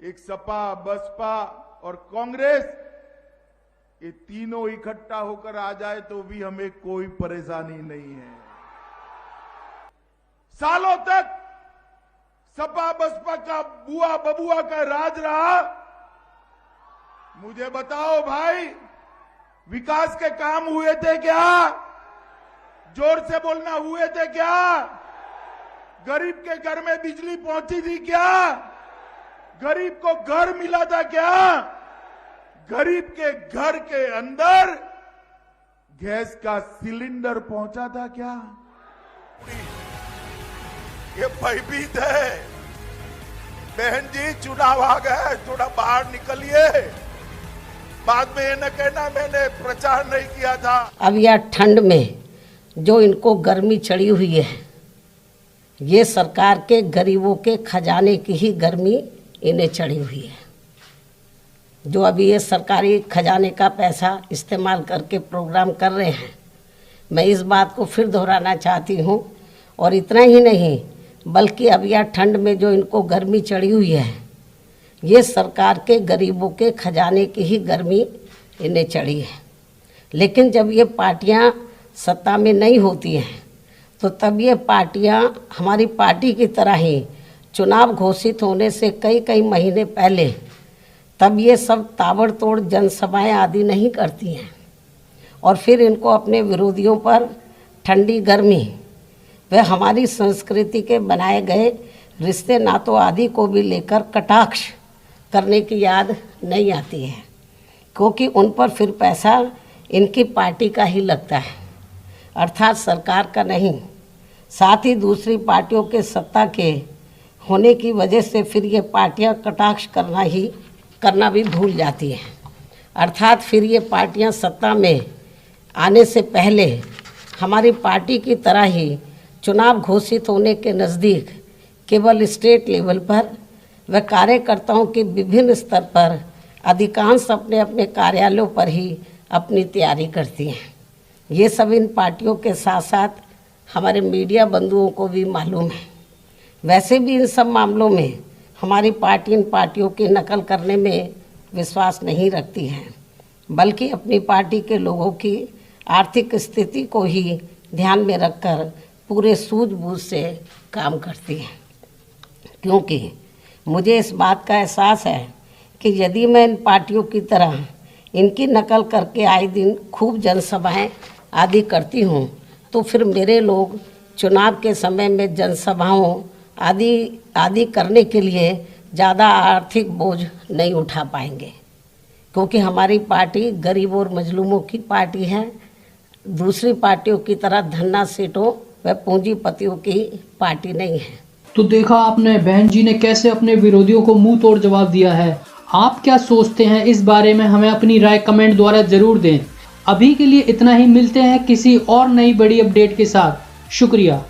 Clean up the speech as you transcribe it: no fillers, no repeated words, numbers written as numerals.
एक सपा, बसपा और कांग्रेस, ये तीनों इकट्ठा होकर आ जाए तो भी हमें कोई परेशानी नहीं है। सालों तक सपा बसपा का बुआ बबुआ का राज रहा। मुझे बताओ भाई, विकास के काम हुए थे क्या? जोर से बोलना, हुए थे क्या? गरीब के घर में बिजली पहुंची थी क्या? गरीब को घर मिला था क्या? गरीब के घर के अंदर गैस का सिलेंडर पहुंचा था क्या? ये भयभीत है। बहन जी, चुनाव आ गए, थोड़ा बाहर निकलिए। बाद में ये न कहना मैंने प्रचार नहीं किया था। अब यह ठंड में जो इनको गर्मी चढ़ी हुई है, ये सरकार के गरीबों के खजाने की ही गर्मी इन्हें चढ़ी हुई है। जो अभी ये सरकारी खजाने का पैसा इस्तेमाल करके प्रोग्राम कर रहे हैं, मैं इस बात को फिर दोहराना चाहती हूँ। और इतना ही नहीं, बल्कि अब यह ठंड में जो इनको गर्मी चढ़ी हुई है, ये सरकार के गरीबों के खजाने की ही गर्मी इन्हें चढ़ी है। लेकिन जब ये पार्टियां सत्ता में नहीं होती हैं, तो तब ये पार्टियां हमारी पार्टी की तरह ही चुनाव घोषित होने से कई कई महीने पहले तब ये सब ताबड़तोड़ जनसभाएं आदि नहीं करती हैं, और फिर इनको अपने विरोधियों पर ठंडी गर्मी व हमारी संस्कृति के बनाए गए रिश्ते नातों आदि को भी लेकर कटाक्ष करने की याद नहीं आती है, क्योंकि उन पर फिर पैसा इनकी पार्टी का ही लगता है, अर्थात सरकार का नहीं। साथ ही दूसरी पार्टियों के सत्ता के होने की वजह से फिर ये पार्टियां कटाक्ष करना भी भूल जाती हैं। अर्थात फिर ये पार्टियां सत्ता में आने से पहले हमारी पार्टी की तरह ही चुनाव घोषित होने के नज़दीक केवल स्टेट लेवल पर व कार्यकर्ताओं के विभिन्न स्तर पर अधिकांश अपने अपने कार्यालयों पर ही अपनी तैयारी करती हैं। ये सब इन पार्टियों के साथ साथ हमारे मीडिया बंधुओं को भी मालूम है। वैसे भी इन सब मामलों में हमारी पार्टी इन पार्टियों की नकल करने में विश्वास नहीं रखती है, बल्कि अपनी पार्टी के लोगों की आर्थिक स्थिति को ही ध्यान में रखकर पूरे सूझबूझ से काम करती है। क्योंकि मुझे इस बात का एहसास है कि यदि मैं इन पार्टियों की तरह इनकी नकल करके आए दिन खूब जनसभाएं आदि करती हूँ, तो फिर मेरे लोग चुनाव के समय में जनसभाओं आदि करने के लिए ज़्यादा आर्थिक बोझ नहीं उठा पाएंगे, क्योंकि हमारी पार्टी गरीबों और मजलूमों की पार्टी है। दूसरी पार्टियों की तरह धन्ना सेठों व पूंजीपतियों की पार्टी नहीं है। तो देखा आपने, बहन जी ने कैसे अपने विरोधियों को मुंह तोड़ जवाब दिया है। आप क्या सोचते हैं इस बारे में? हमें अपनी राय कमेंट द्वारा जरूर दें। अभी के लिए इतना ही, मिलते हैं किसी और नई बड़ी अपडेट के साथ। शुक्रिया।